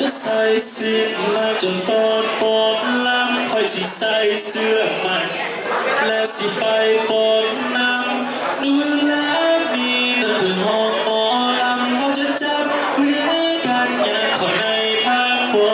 จะใส่สิ้นมาจนตอดฟอดลำคอยสิใส่เสื้อใหม่แล้วสิไปฟอดน้ำดูแลมีนั่นคือห้องหมอลำเขาจะจับมือกันอย่างเข้าในภาคควา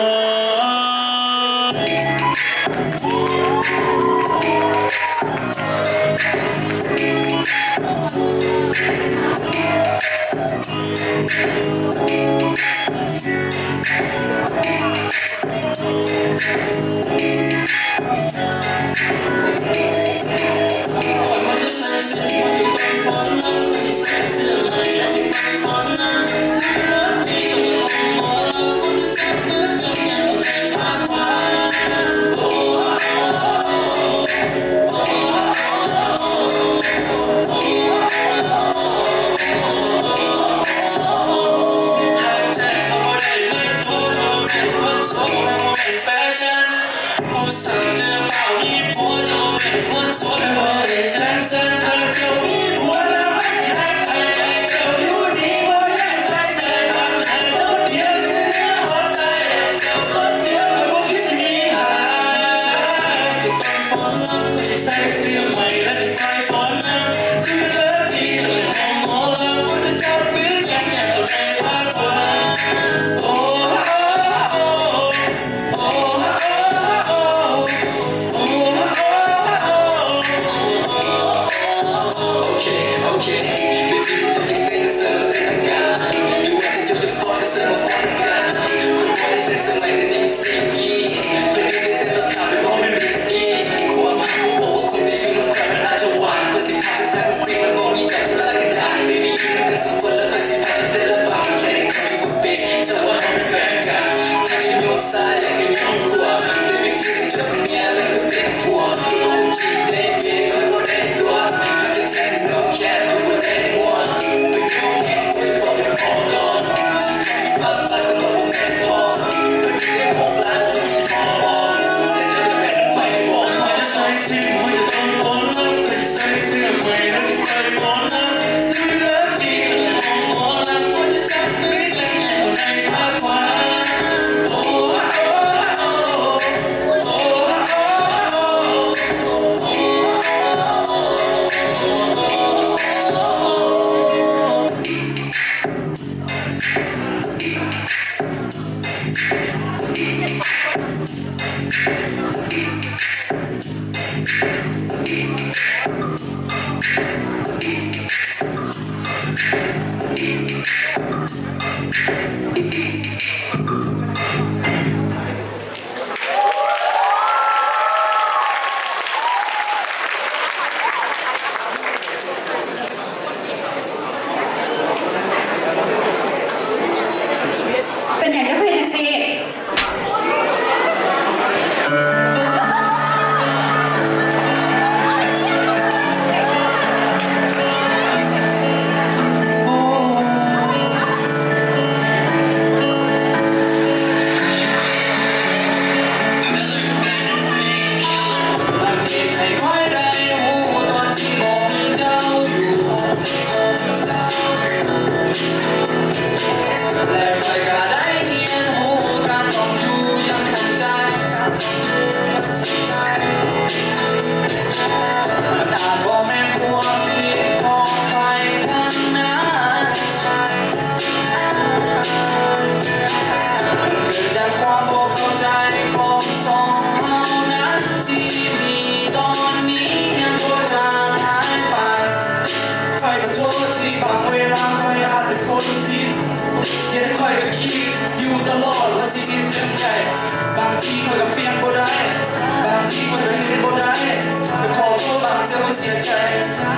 ใส่เสื้อใหม่และสิไปฟอนน้ำคือเลิฟดีกันเลยห้องหมอลำก็จะจับมือกันอย่างเข้าในภาคควาโอ้โอ้โอ้โอ้โอ้โอ้โอเคโอเคเบบี้จะยังเต้นเสิร์ฟเป็นอาการดูว่าจะจะฟอนก็เสิร์ฟฟอนกันคนไทยใส่เสื้อใหม่กันยังสติกกี้เฟรนดี้เต้นแล้วขาดไม่มองไม่ริสกี้ความหาเขาบอกว่าคนที่อยู่น้ำความมันอาจจะหวานก็สิพาจะใส่คนฟรีมันมองมีแบบสลัดกันได้ไม่มีอยู่มันก็สมควรแล้วก็สิพาจะเต้นละบางแค่ได้คนที่บุกเบกแต่ว่าเขาเป็นแฟนกันถ้าจะโยกซ้ายแล้วก็โยกขวาไม่มีฟิลจะเป็นเมียแล้วก็เป็นผัวตัวลูกจีเบบี้คนบนได้ตัวมันจะแทงน้องแค่คนบนได้หัวเป็นโง่แห่งหัวจะบอกเป็นพอก่อนฉันแค่มีบ้านบ้านจะบอกว่าแม่พอเป็นเรื่องของร้านที่สิพอบอกแต่จะเป็นไฟบอกว่าจะใส่สิ้นว่าจะต้องฟอนน้ำก็จะใส่เสื้อใหม่แล้วสิไปฟอนน้ำคือเลิฟดีกันเลยห้องหมอลำก็จะจับมือกันอย่างเข้าในภาคควาโอ้โอ้โอ้โอ้โอ้โเป็นอย่างเจ้าเคยจังสิค่อยก็คิดอยู่ตลอดว่าสิกินจังใจบางทีค่อยก็เปลี่ยนบ่ได้บางทีค่อยก็เห็นบ่ได้แต่ขอโทษบางเธอก็เสียใจ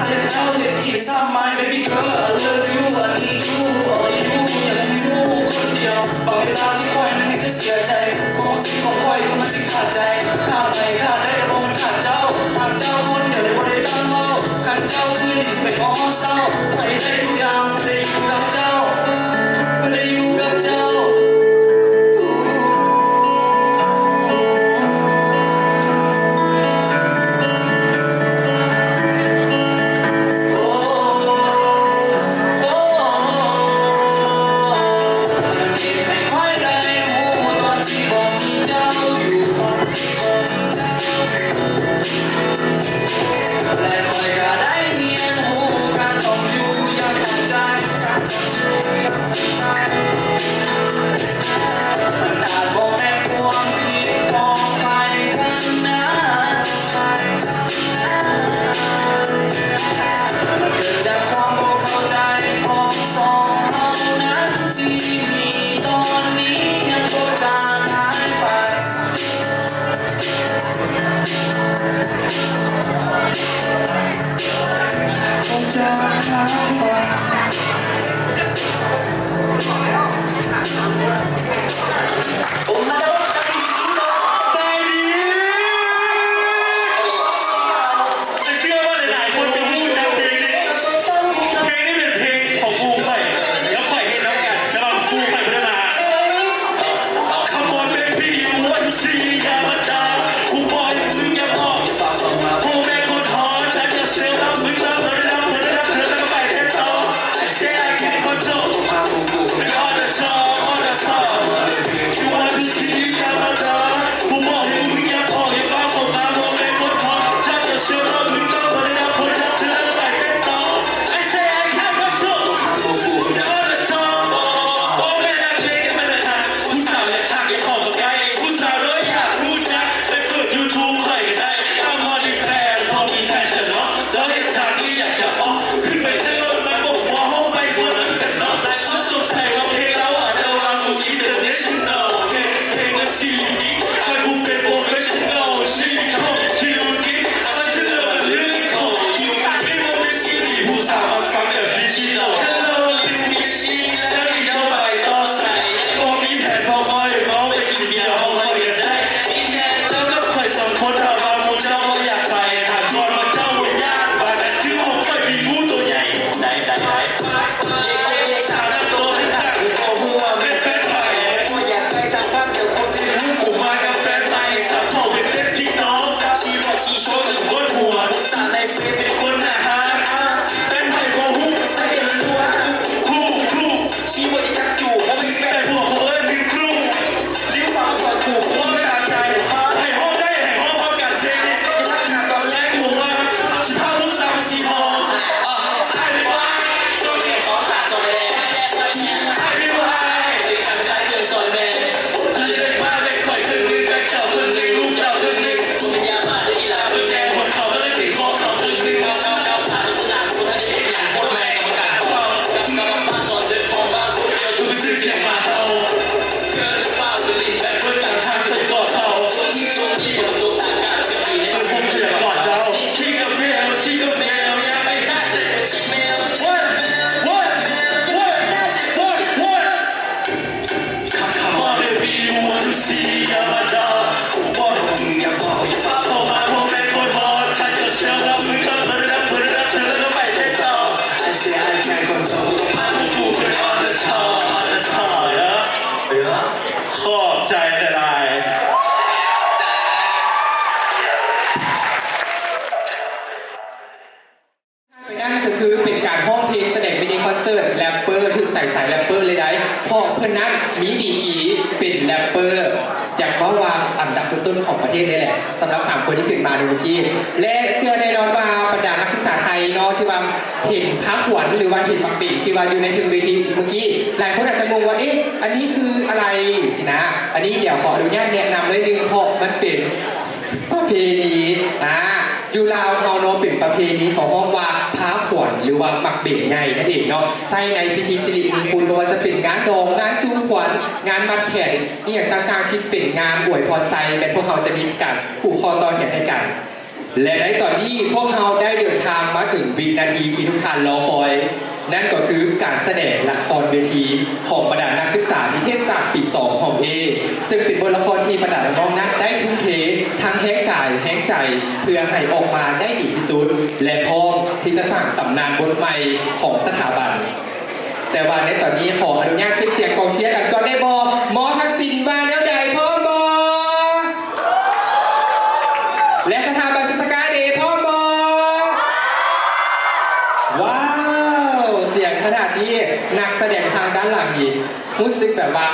เห็นแล้วเห็นอีกซ้ำไหม baby girl I love you I need you all you อยากให้รู้คนเดียวบางเวลาที่ค่อยนั้นที่จะเสียใจความสิ่งของค่อยก็มันสิขาดใจขาดไปขาดได้แต่บ่มันขาดเจ้าขาดเจ้าคนเดียวได้บ่ได้ตั้งเมาขาดเจ้าคือที่ไม่ขอเศร้าไปได้ทุกอย่างไม่ได้อยู่กับเจ้าไม่ได้อยู่กับเจ้าต จะหาว่าผมมาแล้วจะไปกินต่อ ไปดีแต่เชื่อว่าหลายๆคนจะพูดจำเพลงนี้เพลงนี้เป็นเพลงของกูไข่แล้วไข่ให้น้องกันจะลองกูไข่พัฒนา Come on baby you want to see ยามาดากูบอยมึงอย่าบอก ฝากของมา พ่อแม่คนท้อฉันจะเซลล์รับมึงรับเธอแล้วก็ไปแทนต่อ I say I can't control พาบูบู and all the time all the time you want to see ยามาดากูบอกให้มึงอย่าบอกอย่าฟังของมาพ่อแม่คนท้อฉันจะเซลล์รับมึงรับเธอแล้วก็ไปแทนต่อ I say I can't control พาบูบู and all the time โอ้แม่นักเลงกันมาทางผู้สาวอยากฉากอยากขอบกับไกลผู้สาวเลยอยากรู้จักไปเปิด YouTube ใครก็ได้เอามอดีแฟนพอมีแฟชั่นเนาะแล้วเห็นฉากนี้อยากจะออกขึ้นไปเส้นรถมันบอกมองห้องไม่ควรนั้นกันเนาะแต่เขาสงสัยว่าเพลงเราอาจจะวางกูอินเตอร์เนชั่นแนลเพลงละ4 ปีให้กูเป็นโปรเฟชชั่นแนลชีวิตของคิวกิมันจะเลือกมันเรื่องของอยู่ไม่ว่าไม่ซีรีส์ผู้สาวมันฟังแบบดิจิตอล Hello little fishy แล้วที่จะไปต่อใส่พอมีแผนพอคอยมองไปกินเบียร์ห้องคอยกันได้อีแกเจ้ากับใครสองคนถ้าว่ามูเจ้าก็อยากไปถามก่อนว่าเจ้าว่ายากบาดแต่คือผมเคยมีงูตัวใหญ่ได้สาวน้ำตัวให้ตากูโตหัวเป็นแฟนไทย กูอยากไปสร้างภาพเกี่ยวกับที่รู้ กูมากับแฟนใหม่สาวพ่อเป็นเด็กที่น้องชีบอกชีโชว์ถึงก้นหัว สร้างในเฟซ เป็นคนหน้าฮาแฟนไทยโกหู ใส่ล้วน ครู ชีบริกักอยู่ว่าไม่แฟ แต่ น พวกเขาเอ้ยเป็นครู ลิ้วปากสอนกู ว่าไม่ตามใจให้ห้องได้ให้ห้องพร้อมกันเซ็ง ยังรักขาดตอนแร และ ก กูบอกว่าสิพาผู้สาวสีทองไอ้พี่ว่า โซเชียลขอขาดโซเชียล ไอ้พี่ว่า หรือการขายเครื่องโซเชียล ถ้าจะได้มาเป็นข่อยครึ่งนึงแบกเจ้าครึ่งนึงลูกเจ้าครึ่งนึง กูเป็นยาบ้าได้กีฬา ครึ่งแดงหมดเขาก็เลยถึงคอเขาครึ่งนึง ก้าวผ่านสนามกูทันได้เห็นอย่างโคตรแม่กรรมการเป่ากลับบ้านตอนเดินของบ้านคนเดียว ทุ ทุ ก ก ทีเสียงมาเท่า เกินเป้าตัวลิ้นแบบ เพื่อนต่างทางเคยกอดเขา ช่วงนี้ฝนตกต่างกันกันดีใน มันพูดอยากกอดเจ้าที่กับแมวที่กับแมวอยากไป หน้าเสร็จชิเมล Come on baby you want to see ยามาดากูบอก มึงอย่าบอกอย่าฝาก เข้ามาพวกแม่คนฮอตฉันจะเซลรับมึงรับเธอแล้วก็ไปเต้นต่อ I say I can't control พาผู้กูเป็น on the top ขอบใจหลาย ไปนั่นก็คือเป็นการห้องเพลงแสดงมินิคอนเสิร์ตแรปเปอร์ถึงใจสายแรปเปอร์เลยได้เพราะเพื่อนนั้นมีดีกรีเป็นแรปเปอร์อยากว่าวางอันดับต้นๆของประเทศนี่แหละสำหรับ3คนที่ขึ้นมาในเมื่อกี้และเสื้อในนอนว่าบรรดานักศึกษาไทยเนาะที่ว่าเห็นพระขวัญหรือว่าเห็นบังปิ่นที่ว่าอยู่ในถึงเวทีเมื่อกี้หลายคนอาจจะงงว่าเอ๊ะอันนี้คืออะไรสินะอันนี้เดี๋ยวขออนุญาตแนะนำเลยนึงเพราะมันเป็น ประเพณีอยู่ลาวเขาเนาะเป็นประเพณีของห้องว่าพระขวัญหรือว่าหมักเบ่งไงนั่นเองเนาะใส่ในพิธีสิริมงคลไม่ว่าจะเป็นงานดองงานสู้ขวัญงานมัดแขนนี่อย่างต่างๆที่เป็นงานอวยพรไซเป็นพวกเขาจะมีการผูกคอต่อแขนให้กัน และในตอนนี้พวกเขาได้เดินทางมาถึงวินาทีที่ทุกท่านรอคอย นั่นก็คือการแสดงละครเวทีของบรรดานักศึกษานิเทศศาสตร์ปี 2 ของเอซึ่งเป็นบทละครที่บรรดาน้องๆนั้นได้ทุ่มเททั้งแห้งกายแห้งใจเพื่อให้ออกมาได้ดีที่สุด และพร้อมที่จะสร้างตำนานบทใหม่ของสถาบัน แต่ว่าในตอนนี้ขออนุญาตเสียงกองเชียร์กันก่อนได้บอหมอทักษิณว่าแนวใดพร้อมบอและสถาบันศึกษาการเดพร้อมบอว้าวเสียงขนาดนี้นักแสดงทางด้านหลังอีกรู้สึกแบบว่า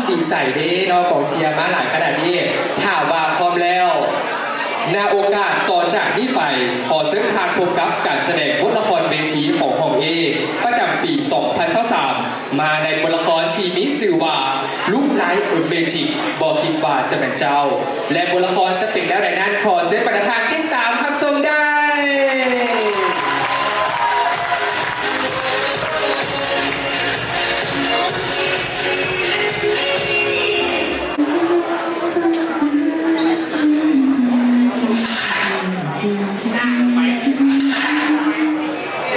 ดีใจเด้เนาะกองเชียร์มาหลายขนาดนี้ถามว่าพร้อมแล้วในโอกาสต่อจากนี้ไปขอเชิญทานพบกับการแสดงบทละครเวทีของห้องเอประจำปี 2023 มาในบทละครที่มีชื่อว่าลูกไร้อุดเมจิกบอกคิดว่าจะเป็นเจ้า และบทละครจะเป็นแล้วในนั้นขอเชิญประธานติดตามรับชมได้ เ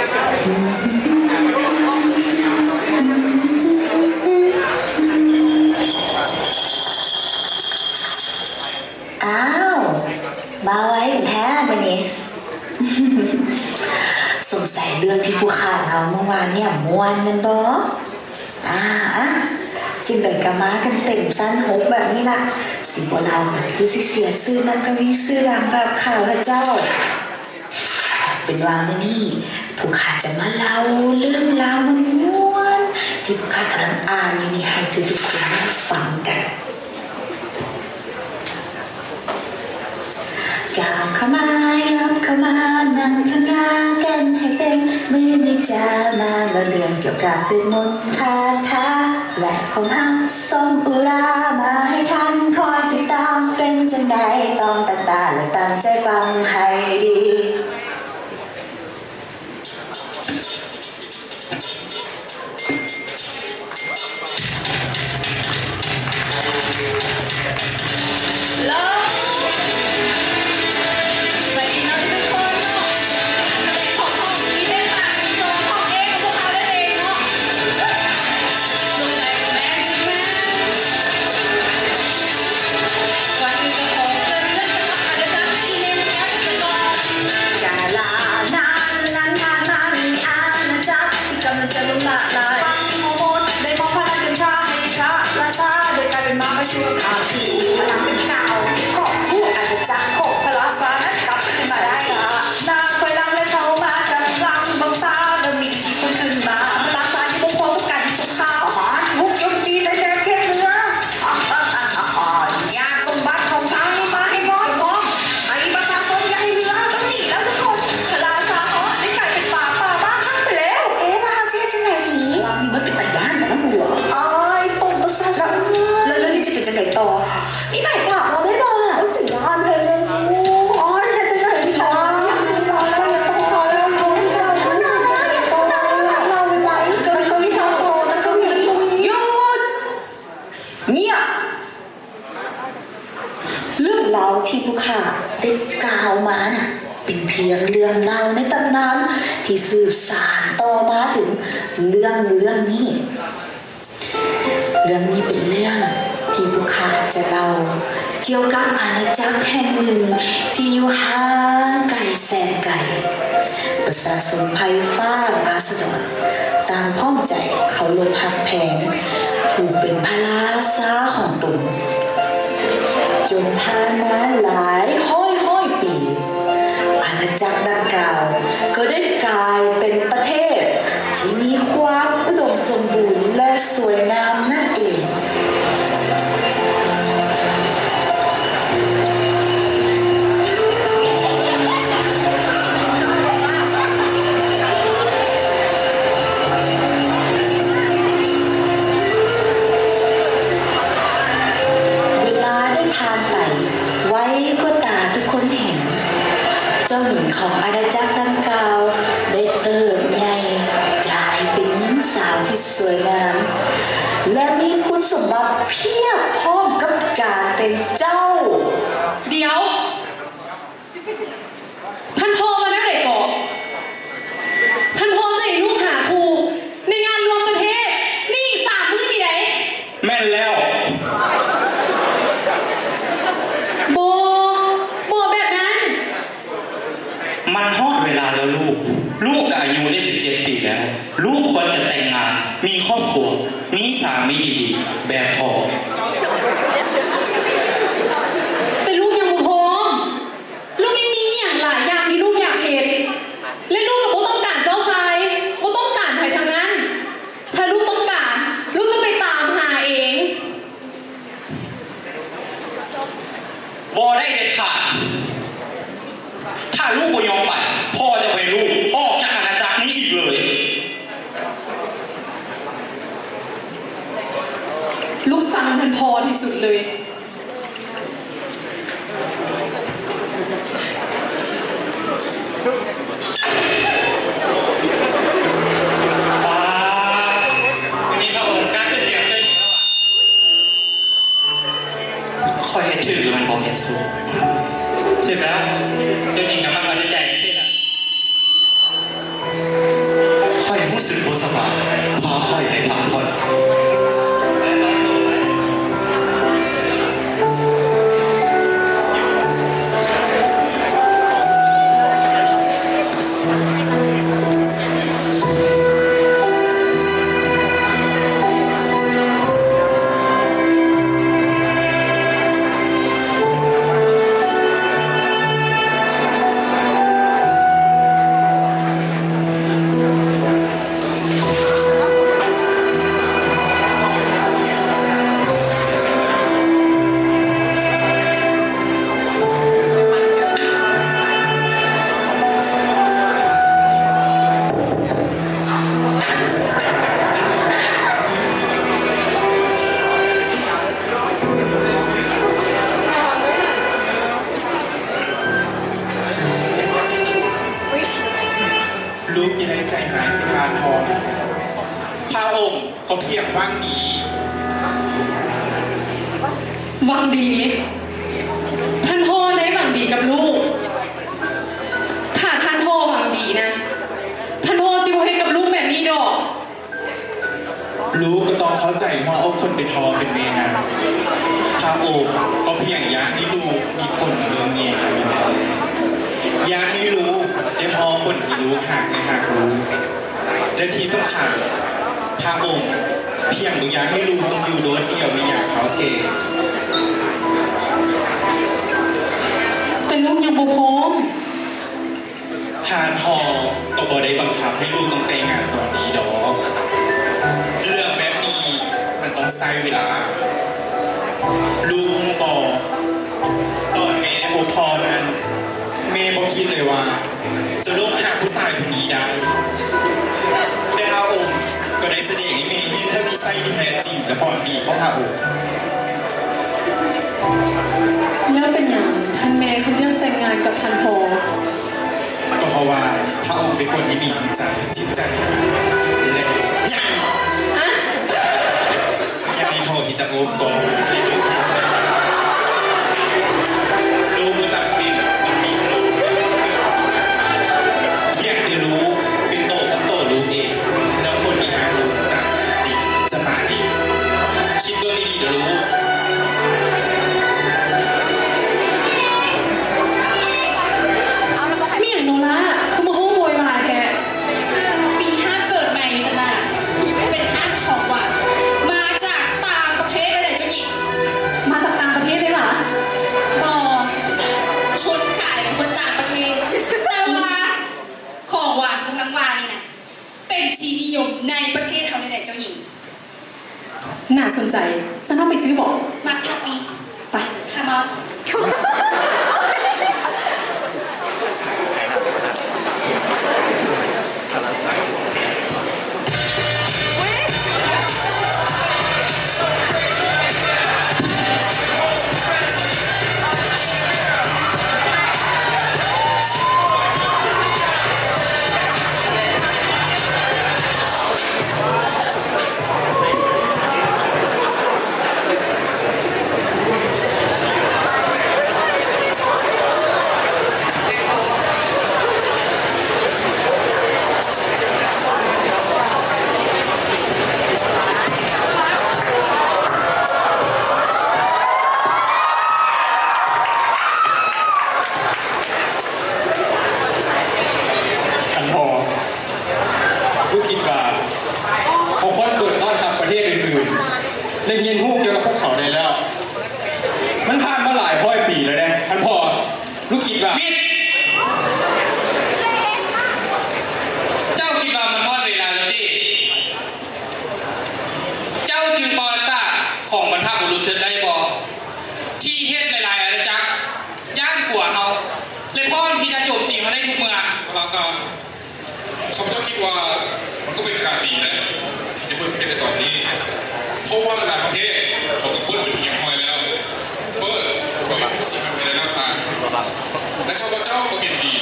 ใส่เรื่องที่ผู้ข่าเราเมื่อวานเนี่ยม่วนแมันบอจึงเลยกะมากันเต็มสั้นหกแบบนี้ล่ะสิบเราคือสิเสียซื้อนักกวีซื้อดังแบบข่าวพระเจ้า เป็นว่ามื่อนี้ผู้ข่าจะมาเล่าเรื่องราวม่วนๆที่ผู้ข่ากำลังอ่านอยู่นี่ให้ทุกคนได้ฟังกันกาบเข้ามายับเข้ามานั่งข้างหน้ากันให้เต็มมือนิจามาแล้วเรื่องเกี่ยวกับเป็นมนต์คาถาและของอังสมอุรามาให้ท่านคอยติดตามเป็นจังใดต้องตั้งตาและตั้งใจฟังให้ดีชั่วข่าวที่พลังเป็นเก่าก็คู่อาจจะจากโคกพลาสานั้นกลับขึ้นมาได้นาคอยลังและเขามากำลังบังซาแล้วมีที่คนขึ้นมาพลาสาที่บุกพอผู้กันสงครามอาหารบุกโจมตีได้แค่เนื้อยากสมบัติของทางนี้มาให้มอดมองให้ประชาชนอย่าให้เหลือต้องหนีแล้วทุกคนพลาสาได้กลายเป็นป่าบ้าข้างไปแล้วแล้วเขาจะจังไหนดีมีมันเป็นตะย่านนะบัวปมประสาทแล้วนี่จะเป็นจังไหนต่อนี่ไก่ปากเราได้บ้างอ่ะสุดยอดเลยจะจังไหนดีคะเรื่องราวที่ผู้ข่าได้กล่าวมาน่ะเป็นเพียงเรื่องเล่าในตำนานที่สืบสานต่อมาถึงเรื่องนี้เป็นเรื่องที่ผู้ข่าจะเล่าเกี่ยวกับอาณาจักรแห่งหนึ่งที่อยู่ห่างไกลแสนไกลประชาชนไพฟ้าราษฎรต่างพ้องใจเขาลบหักแพงผู้เป็นพระราชาของตนจนผ่านมาหลายห้อยปีอาณาจักรดังกล่าวก็ได้กลายเป็นประเทศที่มีความอุดมสมบูรณ์และสวยงามนั่นเองไว้ก็ตาทุกคนเห็นเจ้าหญิงของอาณาจักรดังกล่าวได้เติบใหญ่กลายเป็นหญิงสาวที่สวยงามและมีคุณสมบัติเพียบพร้อมกับการเป็นเจ้าเดี๋ยวท่านพ่อมาได้ไหนก่อนท่านพ่อจะให้ลูกหาครูในงานรวมประเทศนี่อีก3 มื้อที่ไหนแม่นแล้วแบบนั้นมันฮอดเวลาแล้วลูกอายุได้17 ปีแล้วลูกควรจะแต่งงานมีครอบครัวมีสามีดีๆแบบพ่อแต่ลูกยังบ่พร้อมลูกยังมีอย่างหลายอย่างที่ลูกอยากเห็นและลูกกับโบต้องการเจ้าชายโบต้องการใครทางนั้นถ้าลูกต้องการลูกจะไปตามหาเองบ่ได้เด็ดขาดถ้าลูกบ่ยอมไปพ่อจะให้ลูกออกจากอาณาจักรนี้อีกเลยลูกสั่งท่านพ่อที่สุดเลยนี่พระองค์การเป็นเสียงเจ้าหญิงแล้วคอยเห็นถือมันบอกเห็นสูงใช่แล้วเจ้าหญิงกำลังมาจะแจกสิล่ะคอยรู้สึกโบสบายพาคอยไปพักผ่อน กยังได้ใจหายสิอาทรพระองค์ก็เพียงว่างนี้ หวังดี ท่านพ่อได้หวังดีกับลูก ถ้าท่านพ่อหวังดีนะ ท่านพ่อสิบ่ให้กับลูกแบบนี้ดอก ลูกก็ต้องเข้าใจว่าเอาคนเป็นทอเป็นเมนะพระองค์ก็เพียงอยากให้ลูกมีคนเมืองเงียอยู่เลยอยากให้ลูกได้พอคนที่รู้หักในหักรู้และที่สำคัญพระองค์เพียงอยากให้ลูกต้องอยู่โดดเดี่ยวไม่อยากเขาเกย์ แต่ลูกยังบ่พร้อม หานทอก็บ่ได้บังคับให้ลูกต้องแต่งงานตอนนี้ดอกเรื่องแบบนี้มันต้องใช้เวลา ลูกบอกตอนเมย์ได้พบพ่อนั้นเมย์บอกคิดเลยว่า จะลงหาผู้ชายคนนี้ได้ แต่พระองค์ก็ได้แสดงให้เมย์เห็นทั้งนิสัยที่แท้จริงและความดีของพระองค์ แล้วเป็นอย่างท่านแม่คือเรื่องแต่งงานกับท่านพ่อ ก็เพราะว่าพระองค์เป็นคนที่มีน้ำใจจิตใจและยัง อะ ยังมีโทษที่จะโอบกอดในลูกลูกรู้จักปีนมันมีลูกเพียงแต่รู้เป็นโตของโตลูกเองแล้วคนที่หาลูกจากใจจริงจะมาเองคิดเรื่องดีๆเดี๋ยวรู้ มีอย่างโนล่าคือมาโฮโวยวายแท้ ปีห้าเกิดใหม่กันนะเป็นห้างของหวานมาจากต่างประเทศเลยแหละเจ้าหญิง มาจากต่างประเทศเลยเหรอ บอคนขายเป็นคนต่างประเทศ แต่ว่าของหวานของน้ำหวานนี่นะเป็นที่นิยมในประเทศเขาเลยแหละเจ้าหญิง น่าสนใจฉันต้องไปซื้อบอก มาทักนี้ ไป คามอ ทันพอลูกคิดว่าพอคนเปิดต้อนรับประเทศอื่นๆได้เรียนรู้เกี่ยวกับพวกเขาได้แล้ว มันผ่านมาหลายร้อยปีแล้วนะทันพอลูกคิดว่า มิดเจ้าคิดว่ามันทอดเวลาแล้วดิเจ้าจึงประวัติศาสตร์ของบรรพบุรุษเชิญได้บอกที่เฮ็ดหลายๆอาณาจักรย่านกว่าเขาเลยพ่อพิจารโจมตีเขาได้ทุกเมือง ลาซาข้าพเจ้าคิดว่ามันก็เป็นการดีนะที่จะเปิดประเทศในตอนนี้เพราะว่าหลายประเทศเขาก็เปิดเป็นอย่างน้อยแล้วเปิดก็มีผู้สิทธิ์ในด้านทางและข้าพเจ้าก็เห็นดี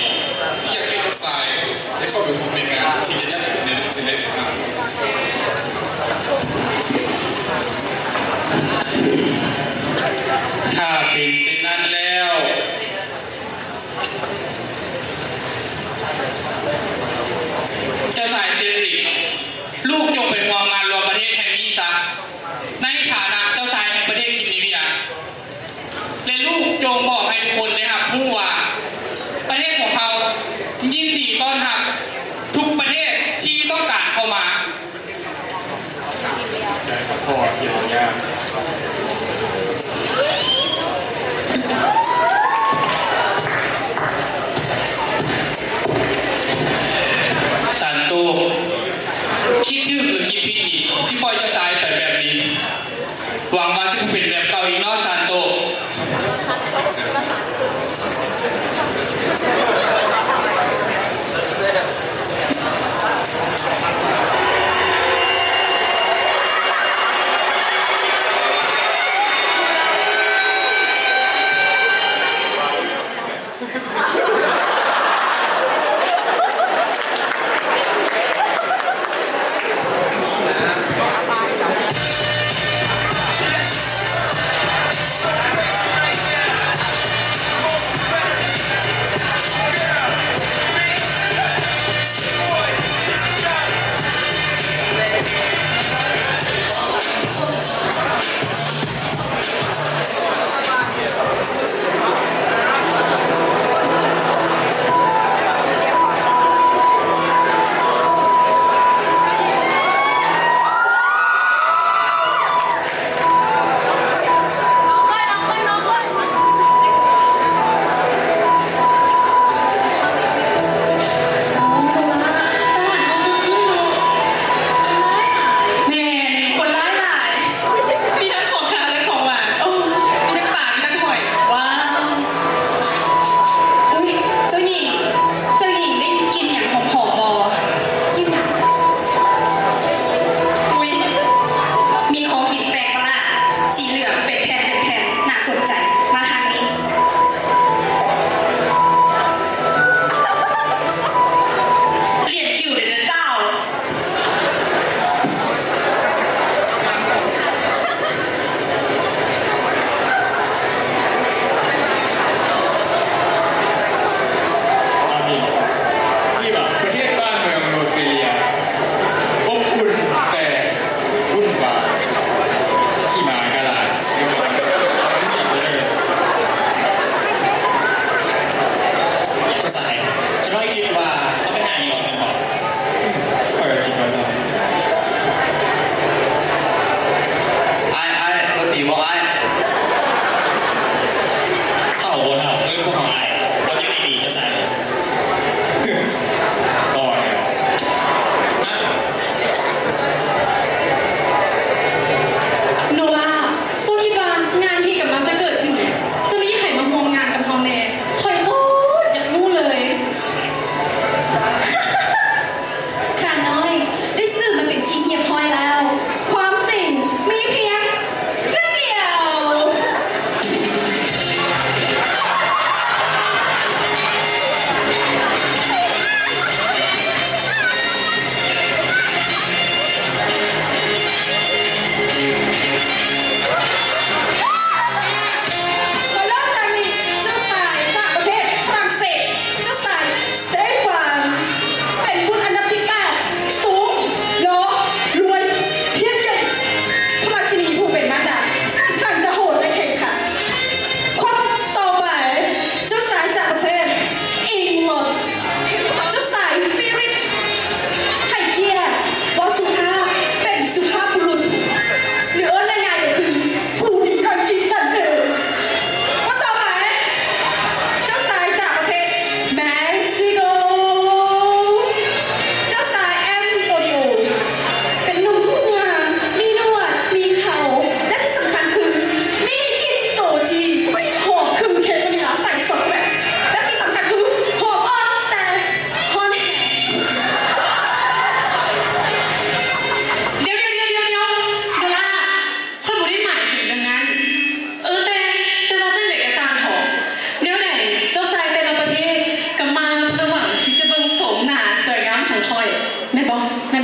ที่อยากเห็นรถทรายได้เข้าไปร่วมในงานที่จะยัดขึ้นในเส้นได้ทาง ถ้าเป็นเช่นนั้นแล้ว เจ้าสายเซริลูกจงไปมองงานรวมประเทศแห่งนี้ซะในฐานะเจ้าสายแห่งประเทศกินนีเวียและลูกจงบอกให้ทุกคนได้รับรู้ว่า ประเทศของเขายินดีต้อนรับทุกประเทศที่ต้องการเข้ามา พอเกี่ยวยาก สันโตคิดถึงหรือคิดผิดอีกที่ปล่อยเจ้าสายไปแบบนี้ หวังว่าจะเป็นแบบเก่าอีกเนอกสันโต ข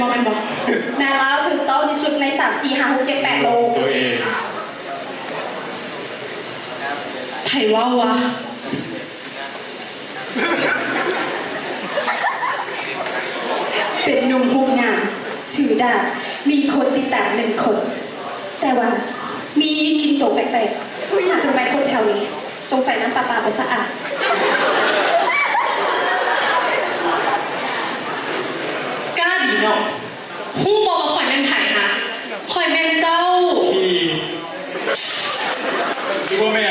บอกเป็นบอก แม่แล้วถึงโต๊ะที่สุดใน3 4 5 6 7 8โล ตัวเอง ไผ่ว่าวะ เป็นหนุ่มหูงามถือดาบมีคนติดตาม1 คน แต่ว่ามีกินโตแปลกๆจังไรคนแถวนี้สงสัยน้ำปลาไปสะอาด กล้าดีเนาะฮู้บอกว่าข่อยแม่นไผ่ฮะข่อยแม่นเจ้า ที่ดูว่าแม่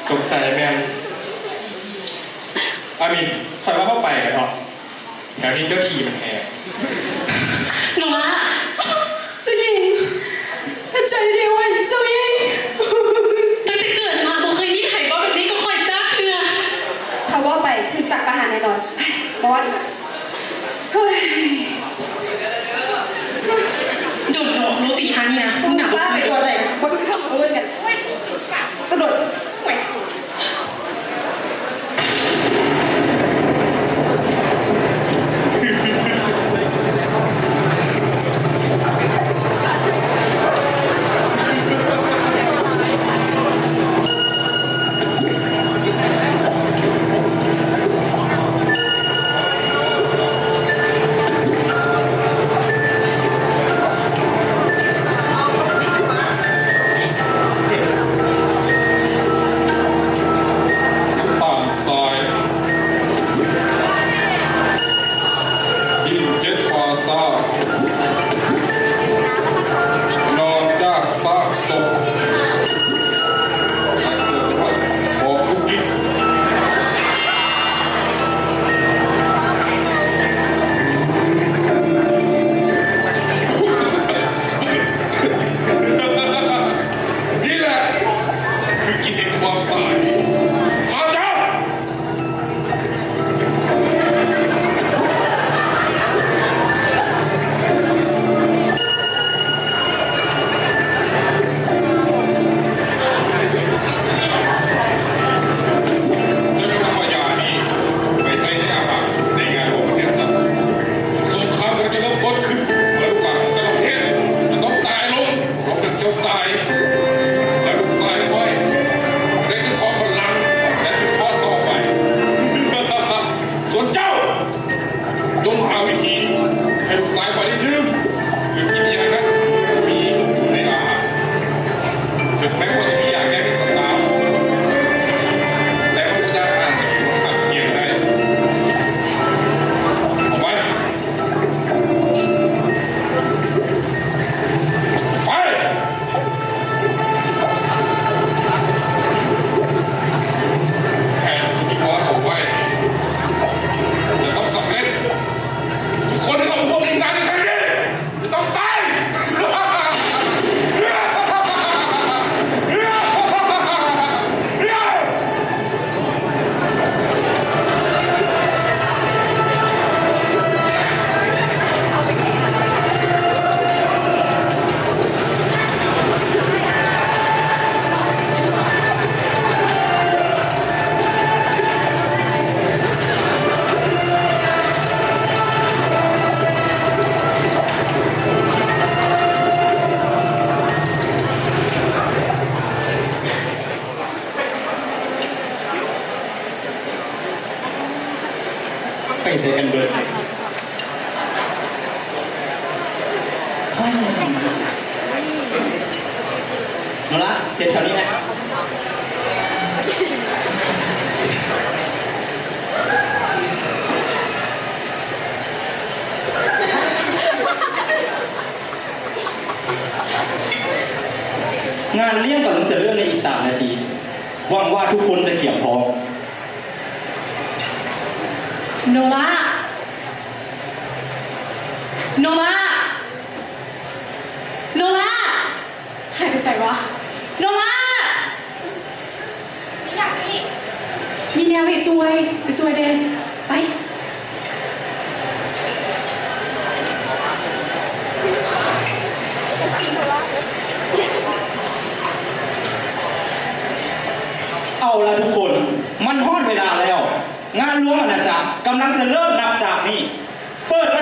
สงสัยแม่อามินคอยว่าเข้าไปกันเนาะแถวนี้เจ้าทีมันแหก หนูละเจ้าหญิงใจเดียวไว้เจ้าหญิงตั้งแต่เกิดมาบ่เคยมีไผ่บอกแบบนี้ก็ข่อยจ้าเถื่อ ถ้าว่าไปถึงสักประหารแน่นอนบอสเฮ้ย โดดโรตีฮานี่นะ มึ มึ ง งหนัก บ้าไปตัวอะไรบอสเข้ามาเล่นกันเฮ้ยกระโดดเฮ้ย ต่างซอยยิ่งเจ็ดกว่าซากนอกจากซากศพใครเสื้อสภาพของกุ๊กกิ๊กนี่แหละคือกินในความตายข้าเจ้า จะนำพยานี้ไปใส่ในอาหารในงานของประเทศสัตว์สงครามมันจะเริ่มต้นขึ้นเมื่อลูกหลานของแต่ละประเทศจะต้องตายลงเพราะเป็นเจ้าทรายและลูกทรายค่อยได้ขึ้นครองบัลลังก์และสืบทอดต่อไป ส่วนเจ้า จงหาวิธีให้ลูกทรายค่อยได้ดื่มหรือกินยานั้นมีอยู่ในอาหารถึงแม้คนจะมียาแก้พิษก็ตาม แต่พระพุทธเจ้าอาจจะมีคนขัดเคียงได้เอาไว้ไปแผนที่บอสบอกไว้จะต้องสำเร็จทุกคนที่เข้าร่วมในงานในครั้งนี้จะต้องตายไปใส่กันเบิร์ด หนูละเสร็จแถวนี้แหละ งานเลี้ยงกำลังจะเริ่มในอีก3 นาที หวังว่าทุกคนจะเกี่ยวพร้อม โนล่าโนล่าโนล่าหายไปใส่วะโนล่า นี่อยากจะอีก มีแนวไปช่วยเดนไป เอาละทุกคน มันฮอดเวลาแล้ว งานหลวงอาณาจักรกำลังจะเริ่มนับจากนี้ เปิดประ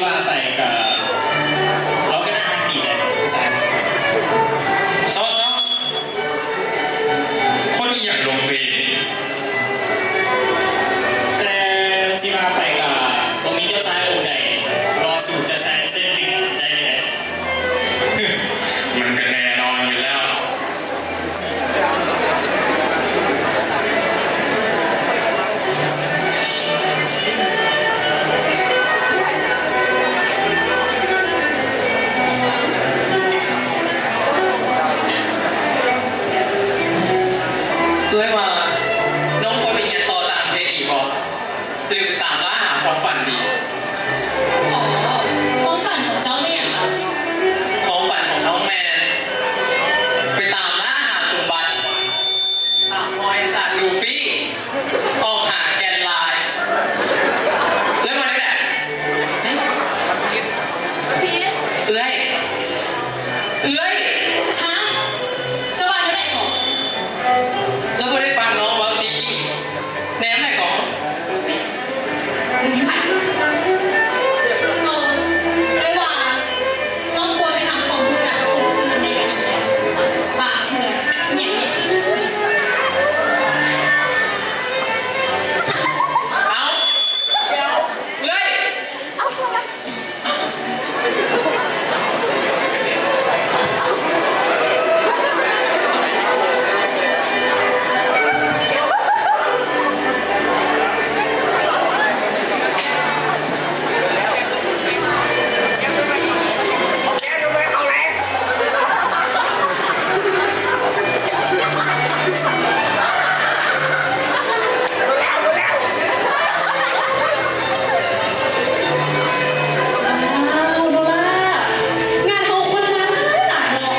ว่าไปกับเราก็น่าฮักดีเลยผู้ชาย ซอคนอีหยังลงเปย์ แต่สิว่าไปกับผมมีเจ้าชายองค์ใดรอสู่เจ้าชายเส้นติดได้เลย มันก็แน่นอนอยู่แล้ว ด้วยว่าน้องคนเป็นยันต่อต่างประเทศอีกบอกหรือไปตามล่าหาความฝันดี อ๋อความฝันของเจ้าไม่อย่างไร ความฝันของน้องแมนไปตามล่าหาสมบัติตามรอยจากลูฟี่ออกหาแกนไลน์แล้วมาได้แหละ พีท เอ้ยฮะเจ้าว่าได้ไหนก่อน แล้วพอได้ฟังน้องว่าดีกี้แหนมไหนของ มีผัดได้ว่าน้องควรไปทำความรู้จักกับคนอื่นในการทำงานบางเถื่ออย่างนี้สิ เอาเดี๋ยวเอ้ย อ้าวโดล่างานเขาคนนั้นหลายเนาะ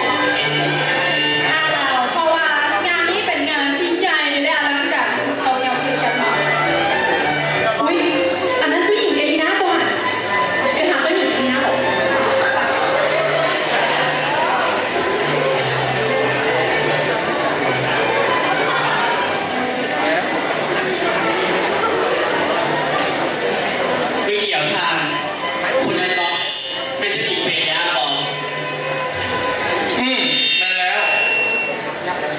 แล้วเพราะว่างานนี้เป็นงานที่ใหญ่และอลังการสุดเท่าที่เราเคยจัดมา อุ้ยอันนั้นเจ้าหญิงเอลีนาก่อนไปถามเจ้าหญิงเอลีนาบอก คือเดี่ยวทางคุณนั้นบอกเป็นเจ้าหญิงเปย์ยาบอก นั่นแล้ว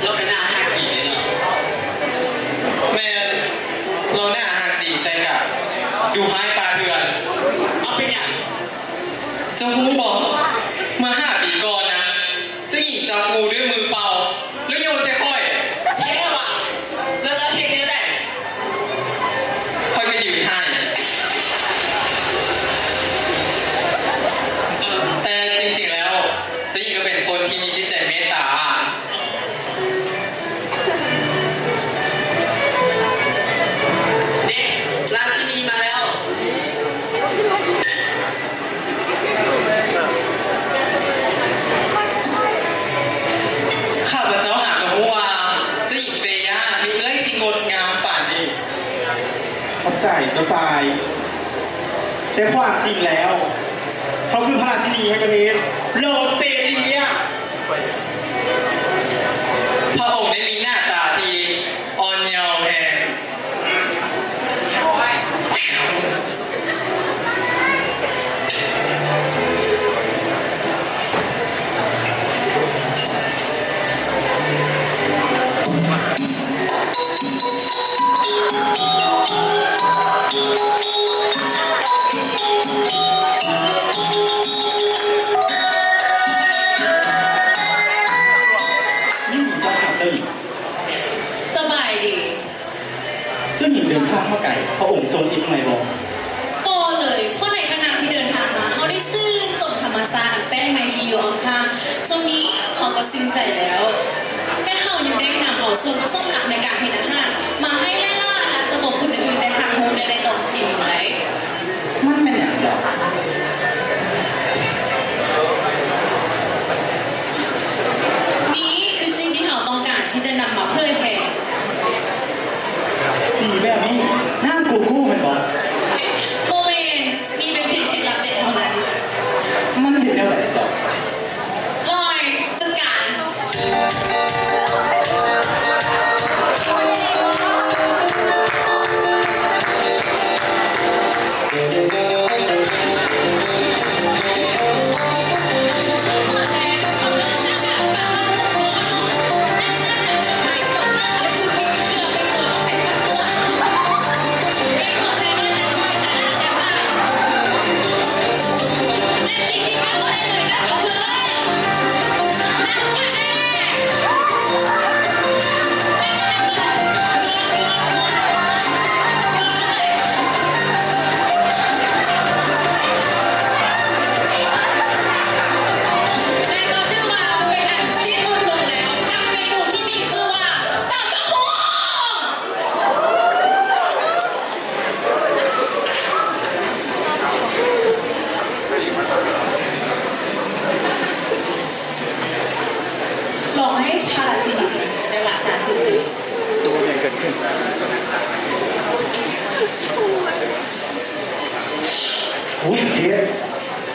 เราก็น่าฮักดีเลยเนาะ แม่เราหน้าหักดีแต่กะอยู่ท้ายปลาเถื่อน เอาเป็นอย่าง เจ้างูบอกเมื่อ5 ปีก่อนนะ เจ้าหญิงจับงูด้วยมือเปล่า แล้วโยนใส่ค่อย เท่ว่ะแล้วเราเท่เนี้ยได้ ค่อยก็ยืนให้ แต่จริงๆแล้ว เจ้าหญิงก็เป็นคนที่มีจิตใจเมตตา เด็กราชินีมาแล้ว ข้าพเจ้าหากรู้ว่าเจ้าหญิงเปย่ามีเอื้อยที่งดงามป่านนี้ เข้าใจเจ้าชายแต่ความจริงแล้ว เขาคือพระราชินีแห่งประเทศโลเซเลีย พระองค์ได้มีหน้าตาที่อ่อนเยาว์แห่งนี่หญิงจะถามเจ้าหญิง สบายดี เจ้าหญิงเดินทางมาไกลพระองค์ทรงอิทไหมบอก ก็เลยเพราะในขณะที่เดินทางมาเขาได้ซื่นส่งธรรมศาสตร์อันแป้งไมทีอยู่ข้างๆช่วงนี้เขาก็ซึ้งใจแล้วแต่เขายังได้นำเอาส่วนผสมหลักในการเห็นอาหารมาให้ล่าๆและสมบคนอื่นๆได้ทางหูได้ตรงสิ่งไหน มันเป็นอย่างเจ้า นี่คือสิ่งที่เขาต้องการที่จะนำมาเผยแพร่ สีแบบนี้น่ากูกู้มันบอก โมเมนนี่เป็นเพียงเคล็ดลับเด็ดเท่านั้น มันเห็นได้ไหมเจ้า ลอยจัดการ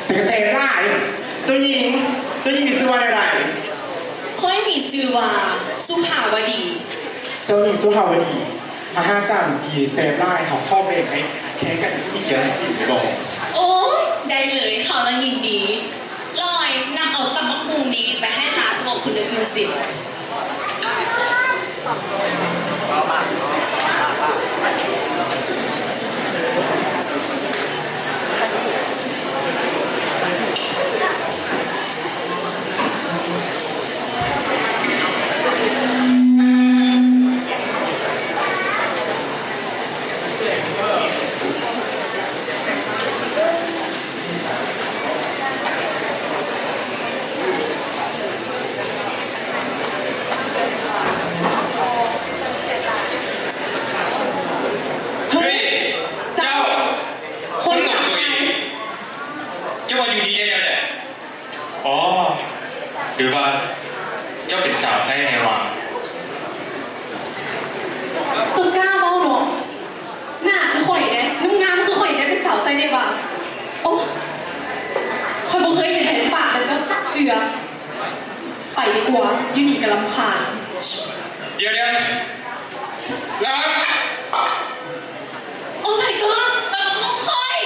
แต่กระแสไล่เจ้าหญิงมีชื่อว่าอะไร ค่อยมีชื่อว่าสุภาวดี เจ้าหญิงสุภาวดีมาห้าจานทีเซฟไล่ของข้อเบรกให้แข่งกันที่เกี่ยวกับสิ่งที่บอก โอ้ยได้เลยเขาละยินดีลอยนำเอาตำบักหุ่งนี้ไปให้ลาสบอกคุณนึกดูสิ เฮ้ย เจ้า คน หล อยาง ก ตัวเองเจ้ามาอยู่ดีได้ยังไงอ๋อหรือว่าเจ้าเป็นสาวไส้ในวัง จะกล้าเบ้าเนาะหน้าคือข่อยเนี่ยนุ่งงามคือข่อยเนี่ยเป็นสาวไซในวังโอ้ข่อยบ่เคยเห็นแผนปากแต่เจ้าจักเรือไปดีกว่าอยู่นี่กับลำคาญ เดี๋ยวแล้ว โอ้ my god ต้องข่อย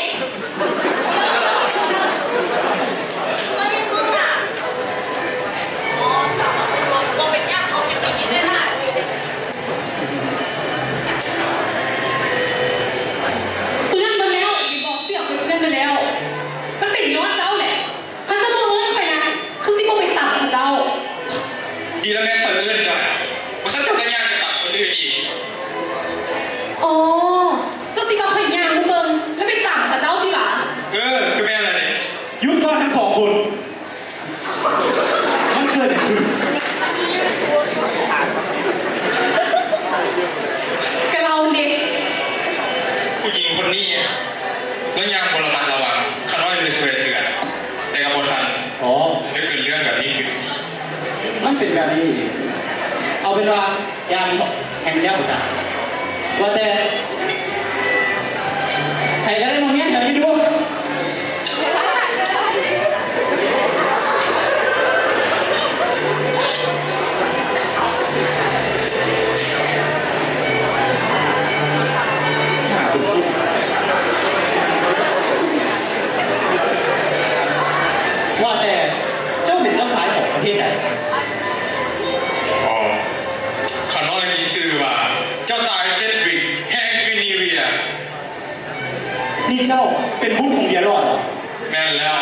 เพื่อนมาแล้วอย่าบอกเสี่ยวเป็นเพื่อนมาแล้ว มันเป็นย้อนเจ้าแหละถ้าเจ้าบอกเลื่อนไปนะคือสิบ่ไปต่ำกับเจ้า ดีแล้วแม่คนอื่นจ้ะว่าฉันจะไปย่างไปตับคนอื่นอีก อ๋อ เจ้าสิบอกข่อยยางมุเบิงแล้วไปต่ำกับเจ้าสิหวะ คือแม่อะไรเนี่ย หยุดก่อนทั้งสองคน มันเกิดอะไรขึ้น กะเราเด็ก ผู้หญิงคนนี้แล้วยังบระมัดระวังข้าน้อยเลยช่วยเตือนแต่กับบทัน อ๋อ ไม่เกิดเรื่องแบบนี้ขึ้น มันเป็นแบบนี้ เอาเป็นว่ายามแห่งเดียวสาว่าแต่ใครก็ได้มาเมียนแบบนี้ดูว่าแต่เจ้าเป็นเจ้าสายของประเทศไหน อ๋อข้าน้อยมีชื่อว่าเจ้าสายเซดริกแห่งกรีนีเวีย นี่เจ้าเป็นบุตรของเดียรอดเหรอ แม่นแล้ว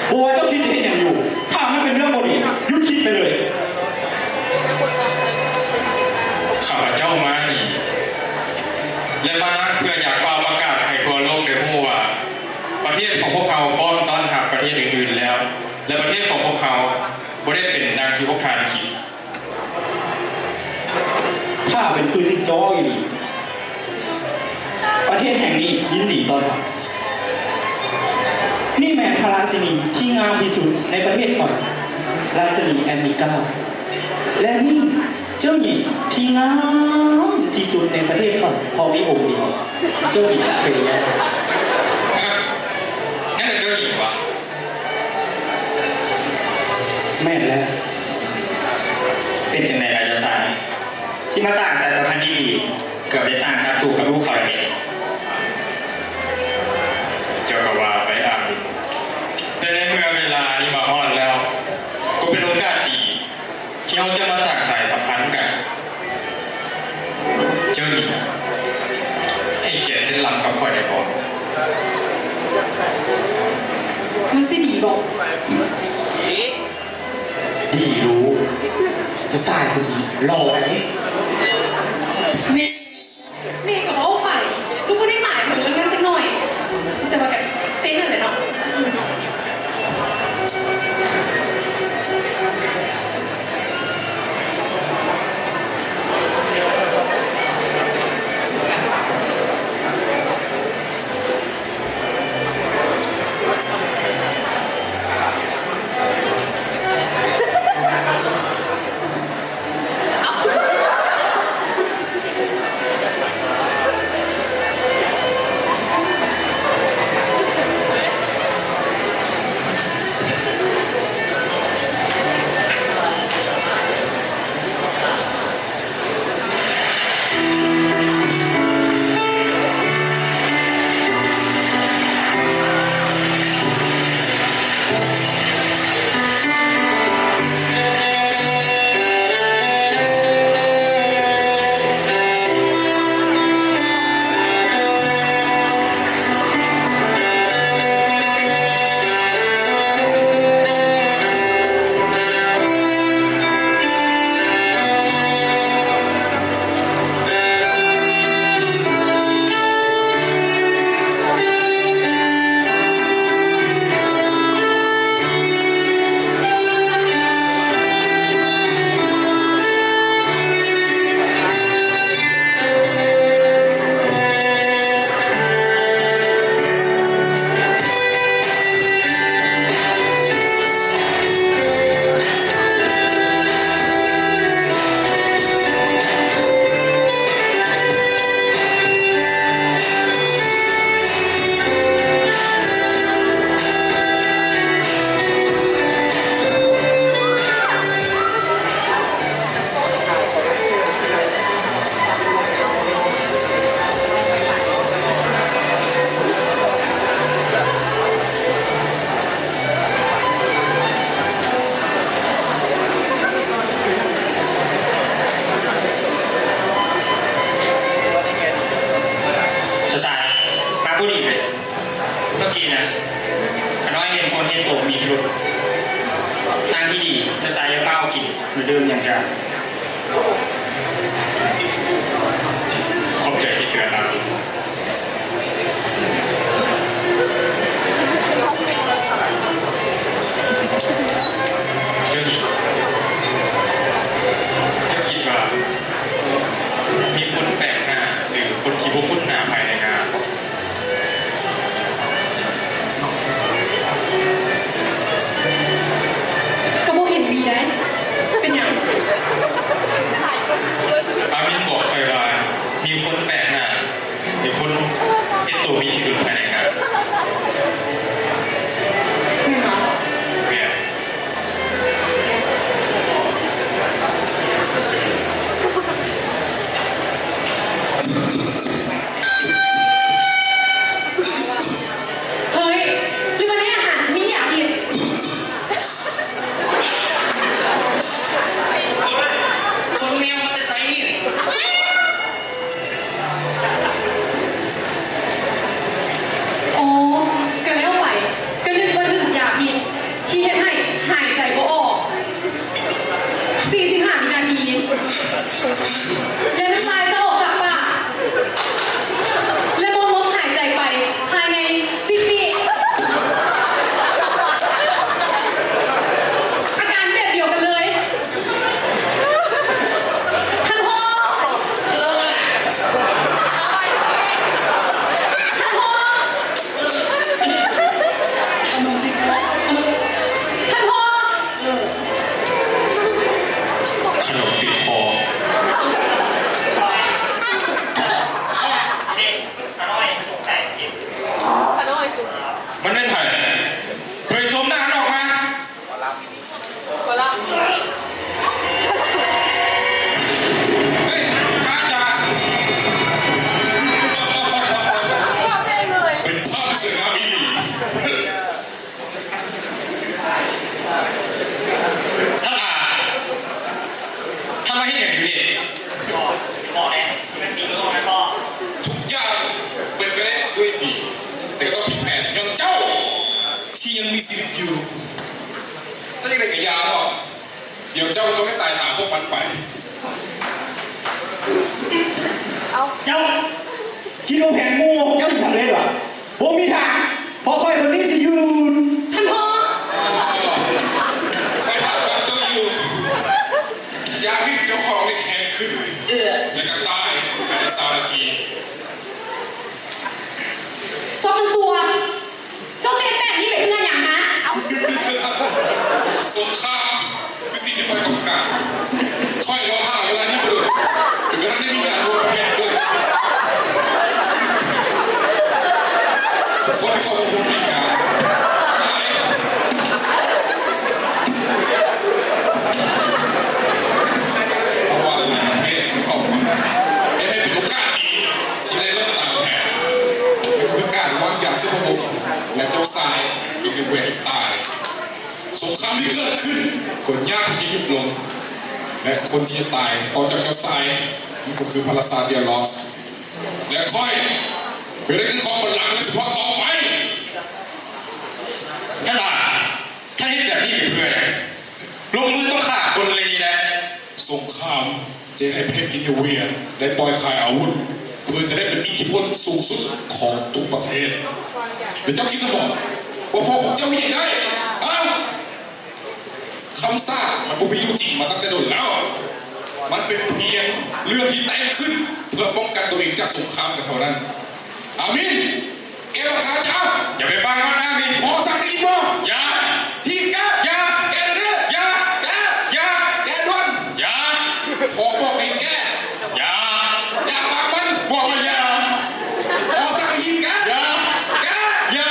บัวาเจ้าคิดจะเห็นอย่างอยู่ ถ้ามันเป็นเรื่องบดีหยุดคิดไปเลย ข้าพเจ้ามานี่และมาเพื่ออยากเป่าประกาศให้ทั่วโลกได้รู้ว่า ประเทศของพวกเขาพร้อมต้อนรับประเทศอื่นๆแล้ว และประเทศของพวกเขาไม่ได้เป็นดังที่พวกท่านคิด ถ้าเป็นคือสิงโจ้อยู่นี่ประเทศแห่งนี้ยินดีต้อนรับนี่แม่พระราชินีที่งามที่สุดในประเทศก่อนราชินีแอนนิกาและนี่เจ้าหญิงที่งามที่สุดในประเทศก่อนพอมีองค์เดียวเจ้าหญิงเฟรีย ฮะนั่นเป็นเจ้าหญิงวะ แม่นแล้ว เป็นจังไดราชสารที่มาสร้างสายสัมพันธ์ที่ดีเกือบได้สร้างศัตรูกับลูกเขาเลย เจ้าก็ว่าไปอ่านแต่ในเมื่อเวลานี้มาฮอดแล้ว ก็เป็นโอกาสดีที่เราจะมาสร้างสายสัมพันธ์กัน เจ้าหญิงให้เกียรติเต้นรำกับข่อยได้บ่ มันสิดีบอก ดีรู้จะสร้างคนนี้รอไหม เมย์กับเอาไปลูกไม่ได้หมายถึงเรื่องนั้นสักหน่อย แต่ว่ากันเต้นอะไรเนาะ เห็นตัวมีพิรุธทางที่ดีจะใช้เป้ากินเหมือนเดิมอย่างเดิม ขอบใจที่เตือนนะเรื่องนี้ถ้าคิดว่ามีคนแปลกหน้าหรือคนที่พวกคุณหน้าภายในงาน กระโบเห็นมีได้ เป็นอย่าง อามินบอกใครว่ามีคนแปลกหน้าหรือคนเป็นตัวมีพิรุธภายในงาน ไม่หรอ เนี่ย เฮ้ยหรือวันนี้อาหารฉันไม่อยากกิน คนเมียมาแต่ไซนี่ อ๋อก็แล้วไหวก็นึกว่าถึงอยากกินที่เฮ็ดให้หายใจก็ออก45 วินาทีและน้ำลายจะออกจากปากและหมดลมหายใจไปภายใน10 วิอาการแบบเดียวกันเลยท่านพ่อท่านพ่อท่านพ่อ ขนมติดคอมันไม่ไผ่เผยสมหน้าออกมาเฮ้ยข้าจ๋าเป็นภาพที่สวยงามอีหลีท่านอาทำไมให้อย่างอยู่นี่ทุกอย่างเป็นไปได้ด้วยดีแต่ก็ต้องผิดแผนอย่างเจ้า ที่ยังมีชีวิตอยู่ถ้ายังได้กับยาก็เดี๋ยวเจ้าต้องได้ตายตามพวกมันไป เจ้าคิดว่าแผนงูเจ้าจะสำเร็จหรอผมมีทางเพราะคอยคนนี้สิอยู่ ท่านพ่อ ใครถามว่าเจ้าอยู่ยาพิษเจ้าของได้แข็งขึ้นและก็ตายภายใน3 นาที เจ้ามันสัวเจ้าเซฟแบบนี้เป็นเพื่อนอย่างนะ สงครามคือสิ่งที่คอยต้องการคอยรอห่างเวลานี้ไปเลยจนกระทั่งได้มีการรวมแผนเกิดขึ้นทุกคนที่เข้ามาร่วมในงานตายเพราะว่าหลายๆประเทศที่เข้ามาได้เป็นโอกาสดีที่ได้เริ่มตามแผนนี่คือการวางยาเส้นระบบและเจ้าทรายอีกหนึ่งเวรตายสงครามที่เกิดขึ้นก็ยากที่จะหยุดลงและคนที่จะตายต่อจากเจ้าทรายนี่ก็คือพาราซาเดียลอสและค่อยเกิดได้ขึ้นของบัลลังก์และเฉพาะต่อไปท่านอาท่านเห็นแบบนี้เป็นเพื่อนลงมือต้องฆ่าคนเลยนี่นะสงครามจะให้ประเทศกินเวียได้ปล่อยขายอาวุธเพื่อจะได้เป็นอิทธิพลสูงสุดของทุกประเทศหรือเจ้าคิดสมองว่าพ่อของเจ้าอย่างไรอ้าวคำซ่ามันบ่มีอยู่จริงมาตั้งแต่โดนแล้ว มันเป็นเพียงเรื่องที่แต่งขึ้นเพื่อป้องกันตัวเองจากสงครามกันเท่านั้น อามิน แกมาข้าเจ้าอย่าไปฟังมันอามินพอสั่งได้ยินบ่อย่าทีมแกอย่าแกเด้ออย่าแกอย่าแกด่วนอย่าขอบอกให้แกอย่าฟังมันบอกว่าอย่าขอสั่งให้ยินแกอย่าแกอย่า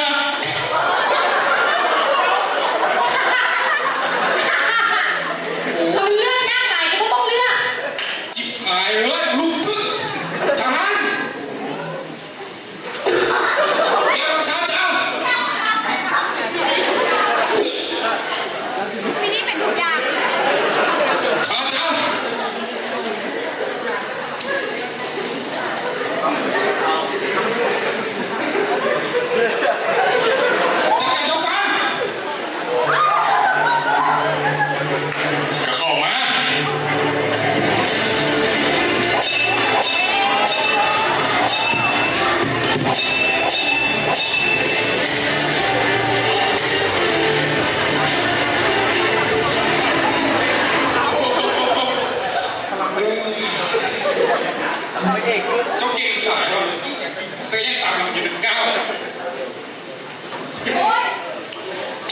เขาเป็นเรื่องยากหลายก็ต้องเลือก จิบหายเลยลูกปึ๊กทหารแกมาข้าเจ้า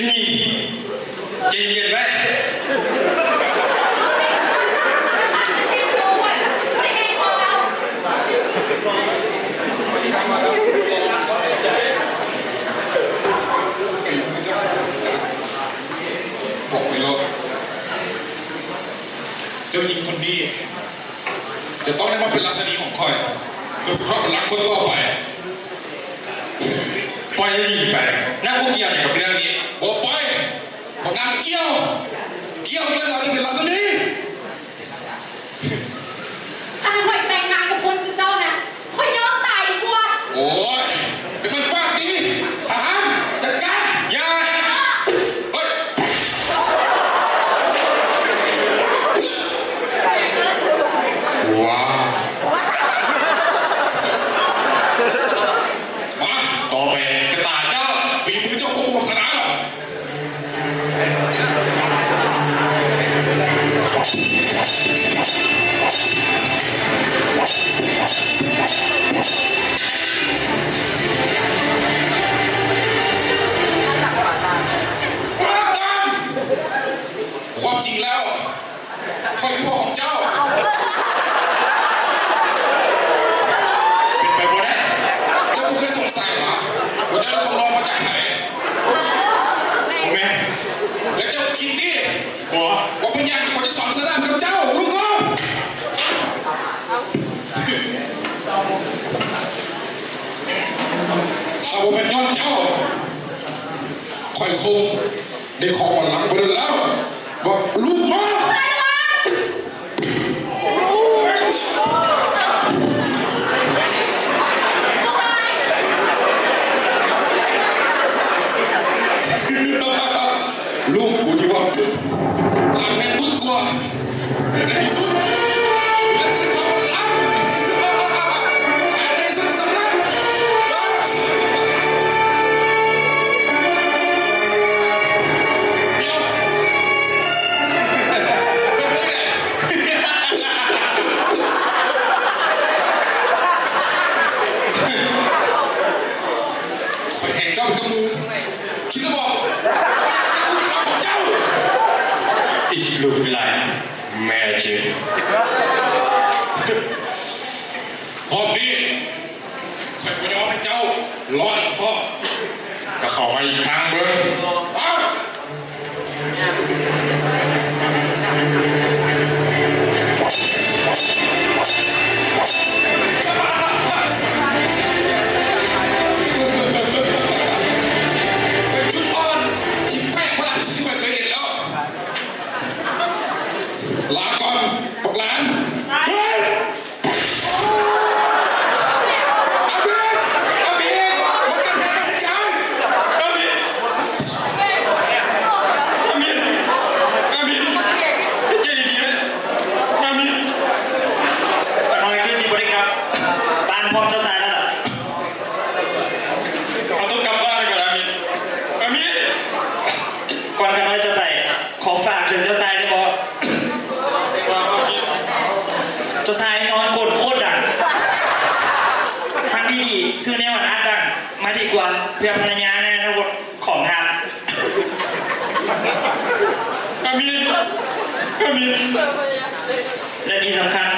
จุนี่ใจเย็นไว้ ฝีมือเจ้าบอกไปแล้วเจ้าหญิงคนนี้จะต้องได้มาเป็นราชนีของข้อยเพื่อสุภาพบุรุษคนต่อไป ปล่อยแล้วยิงไปนั่งพวกเกี่ยวเนี่ยกับเรื่องนี้ บอกไปบอกนางเกี่ยวเรื่องเราจะเป็นราชนี ถ้าคอยแต่งงานกับคนคือเจ้านะคอยยอมตายดีกว่า โอ้ยเป็นมันบ้าดีทหารจัดการ อย่า เฮ้ยว้าว มา ต่อไปกระตายเจ้า ฝีมือเจ้าคงบอกขนาดหรอกมาตามความจริงแล้วข้อยคือพ่อของเจ้า เป็นไปบ่ได้ เจ้าเคยสงสัยเหรอว่าเจ้าได้คำร้องมาจากไหน ผมแม่ แล้วเจ้าคิดดิ บัว ว่าเป็นยังคนที่สอนสนามกับเจ้าลูกน้องถ้าว่าเป็นย้อนเจ้าค่อยคงได้ของวันหลังไปแล้วว่าลูกน้องลูกกูที่ว่าหลังแห่งบึกกว่าในที่สุดและคือความหลังในสุดสำนักเดี๋ยวก็ไม่ได้ใส่แห่งเจ้าเป็นกำมือคิดจะบอกเจ้า It look like magic รอบนี้ฉันไม่ยอมให้เจ้ารอดอีกพ่อ ก็เข้ามาอีกครั้งเบิ้ง อ้าวเป็นจุดอ่อนที่แปลกประหลาดที่สุดที่เคยเห็นแล้ว ลาก่อนปักหลานเฮ้ยอาเบนมาจัดแผนมาให้ยาย อามินอามินอามินใจดีๆนะอามินขน้อยคือสิบริกรรมบ้านพร้อมเจ้าสายแล้วล่ะเราต้องกลับบ้านก่อนอามินอามินก่อนขน้อยจะไปขอฝากถึงเจ้าสายได้บอก เจ้าชายนอนกดโคตรดังทางที่ดีชื่อแนวอัดดังมาดีกว่าเพื่อภรรยาในอนาคตของทางอามินอามินและที่สำคัญ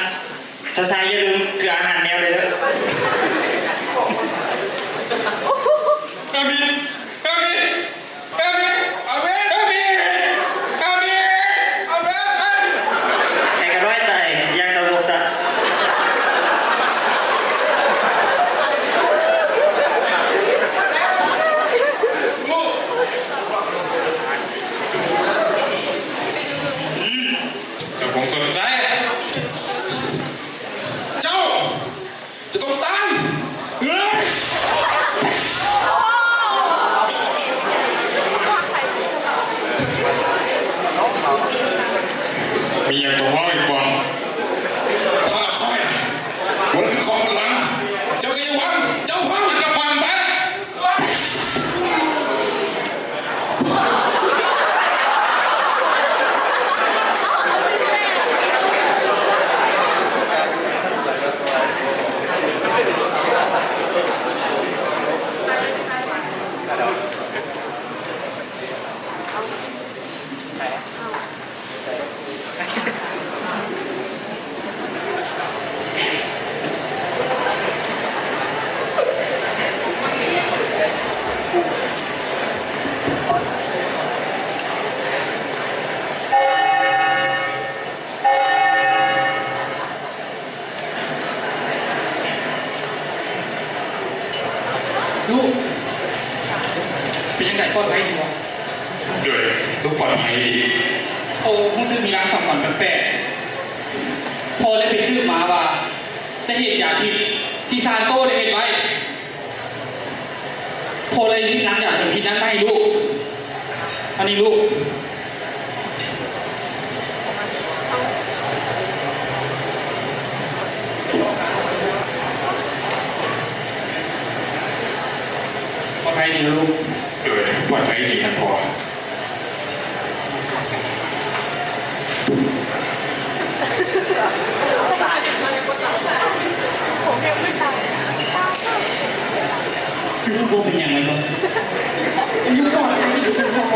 เจ้าชายอย่าลืมเกลืออาหารแมวเลยเด้ออามินอามินอามิน อาเบน อามินอามิน อาเบน ให้กระร้อยไตอยากสงบสัตว์ ลูกแต่ผมสนใจ เจ้าจะต้องตายเฮ้ย เป็นยังไงปลอดภัยดีวะ โดยลูกปลอดภัยดี โอ้คงจะมีรางสังหรณ์แปลกๆพอเลยไปซื้อมาว่าได้เหตุอย่างที่ซานโต้ได้เห็นไว้พอเลยนำอย่างผมคิดนั้นมาให้ลูกอันนี้ลูกปลอดภัยดีนะลูก โดยปลอดภัยดีนะพ่อ ลูกโบเป็นยังไงบ้าง อยู่ก่อนนะอยู่เป็นพอค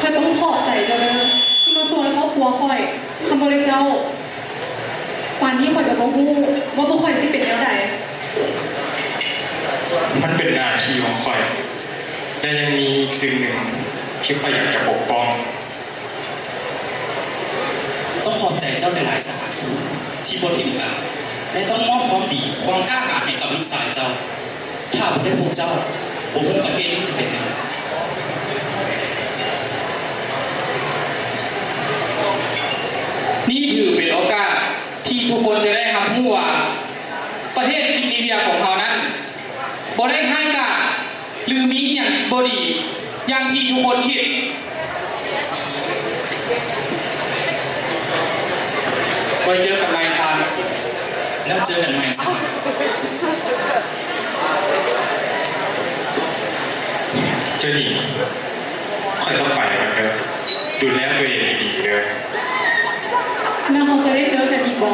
อยต้องขอบใจเจ้าเด้อที่มาช่วยครอบครัวคอยทำบริเจ้าปานนี้คอยกับบ่ฮู้ว่าพวกคอยสิเป็นแนวใด มันเป็นหน้าที่ของข่อยและยังมีอีกสิ่งหนึ่งที่ข่อยอยากจะปกป้อง ต้องขอบใจเจ้าในหลายสาขาที่บ่ทิมกันและต้องมอบความดีความกล้าหาญให้กับลูกชายเจ้า ถ้าบ่ได้พวกเจ้าบ่ฮู้ประเทศนี้จะเป็นยังไง นี่ถือเป็นโอกาสที่ทุกคนจะได้รับรู้ว่าประเทศกินนีเวียของเขานั้นบ่ได้ให้กาหรือมีอย่างบดีอย่างที่ทุกคนคิดไว้เจอกันใหม่ครับ แล้วเจอกันใหม่สัก เจ้าหญิงข่อยต้องไปกันเด้อดูแลตัวเองดีๆเด้อ แล้วเขาจะได้เจอกันอีกบ่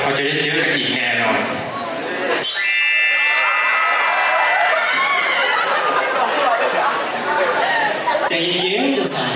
เขาจะได้เจอกันอีกแน่นอน ใจเย็นๆเจ้าสาย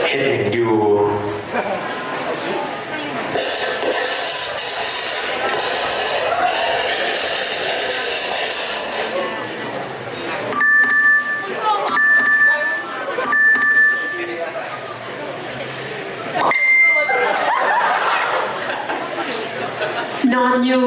เห็นอย่างอยู่ นอนอยู่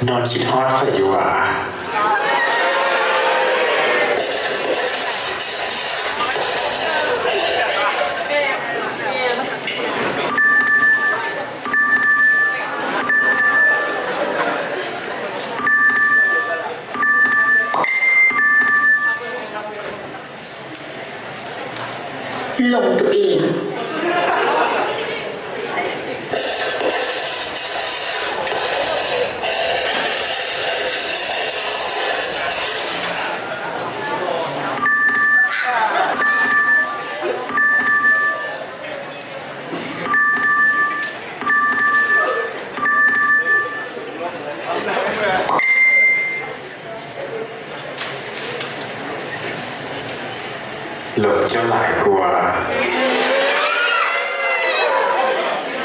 นอนคิดฮอดข่อยอยู่อ่ะ หลงตัวเอง หลงเจ้าหลายกลัว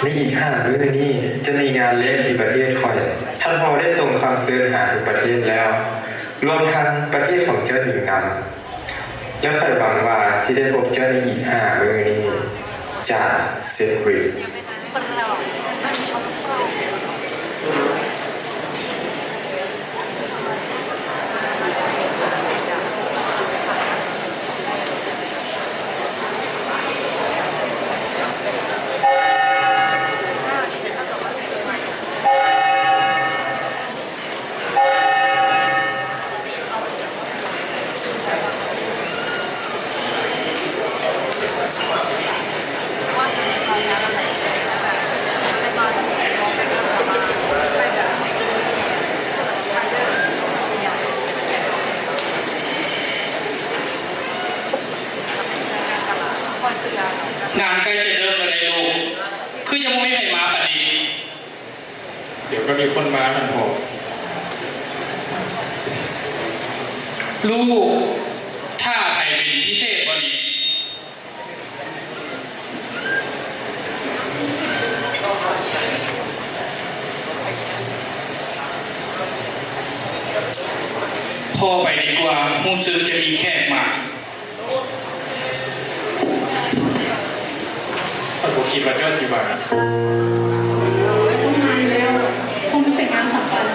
ในอีก5 มื้อนี้จะมีงานเลี้ยงที่ประเทศข่อย ท่านพ่อได้ส่งคำเชิญหาถึงประเทศแล้ว รวมทั้งประเทศของเจ้าหญิงนำและข่อยหวังว่าสิได้พบเจ้าในอีก5 มื้อนี้จากเซฟริด น มีคนมาทันพอ ลูกถ้าไผเป็นพิเศษบ่นี่พ่อไปดีกว่ามูซื้อจะมีแขกมา ถ้าผมคิดว่าเจ้าสิบา ต้องมาอยู่แล้วคงเป็นงานสำคัญ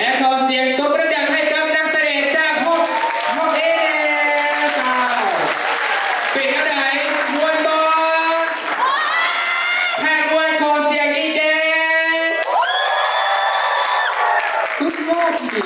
และขอเสียงตบมือดังให้กับนักแสดงจากห้องเอเจ้าเป็นอะไรมวนบอลแพทย์มวยขอเสียงอีกเด้สุดยอดดี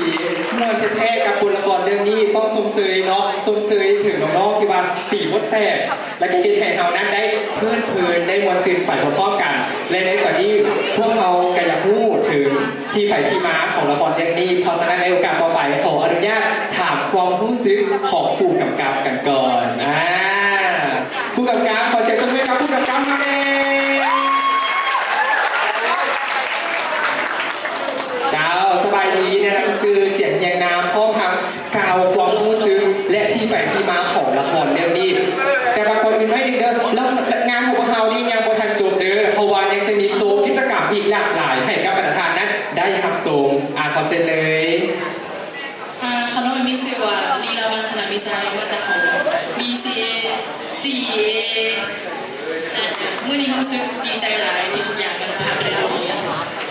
มวนแท้ๆกับบทละครเรื่องนี้ต้องสมเสยเนาะสมเสยถึงน้องๆที่ว่าตีมดแตกและก็ที่ไทยเฮานั้นได้เพลิดเพลินได้มวลซึนไปพร้อมๆกันและในตอนนี้พวกเราก็อยากพูดถึงที่ไปที่มาของละครเรื่องนี้เพราะฉะนั้นในโอกาสต่อไปขออนุญาตถามความรู้สึกของผู้กำกับกันก่อนผู้กำกับขอเสียงปรบมือกับผู้กำกับมาเลยเจ้าสบายดีนะครับซื้อเสียงยังน้ำพร้อมทั้งกล่าวความรู้สึกและที่ไปที่มาของละครเรื่องนี้แต่บางคนอื่นไม่ดึงเด้อแล้วงานของพวกเรานี่ยังบ่ทันจบเด้อเพราะว่ายังจะมีโซนกิจกรรมอีกหลากหลายให้กับประธานนั้นได้รับชมขอเซ็นเลย คณะมีชื่อว่าลีลาวันชนะมิไซมาจากของ BCA CA เมื่อนี้รู้สึกดีใจหลายที่ทุกอย่างมันผ่านไปได้ด้วยดี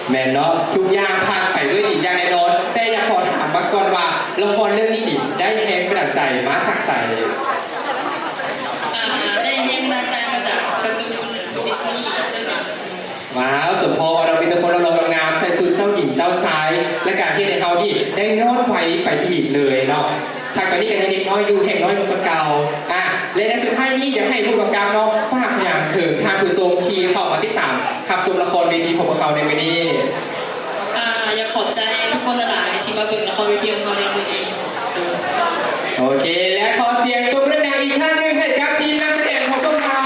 แม่นเนาะทุกอย่างผ่านไปด้วยดีอย่างแน่นอนแต่อยากขอถามมาก่อนว่าละครเรื่องนี้ดิได้แรงบันดาลใจมาจากใส ได้แรงบันดาลใจมาจากการ์ตูนดิสนีย์เจ้าหญิง ว้าวสมพรเราเป็นคนเรางามใส่สูทเจ้าหญิงเจ้าชายและการที่ในเขาดิได้นอดไว้ไปอีกเลยเนาะทางตอนนี้กันเด็กน้อยอยู่แห่งน้อยลงเก่าและในสุดท้ายนี้อยากให้ผู้กำกับเนาะฝากอย่างถึงทางผู้ชมที่เข้ามาติดตามขับชมละครเวทีของพวกเขาในวันนี้อยากขอบใจทุกคนหลายที่มาเบิ่งละครเวทีของเราในวันนี้โอเคและขอเสียงตัวประดังอีกท่านหนึ่งให้กับทีมนักแสดงของพวกเรา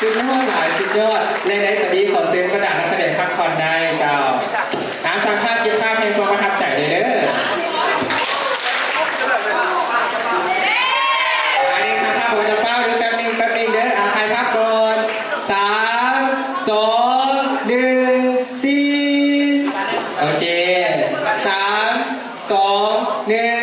สุดยอดหลายสุดยอดและในตอนนี้ขอเสียงประดังนักแสดงพักผ่อนได้เจ้าสร้างภาพเก็บภาพแห่งความประทับใจเลยเด้อสร้างภาพผมจะเฝ้าดูแป๊บนึงเด้อถ่ายภาพก่อน3 2 1 4โอเค3 2 1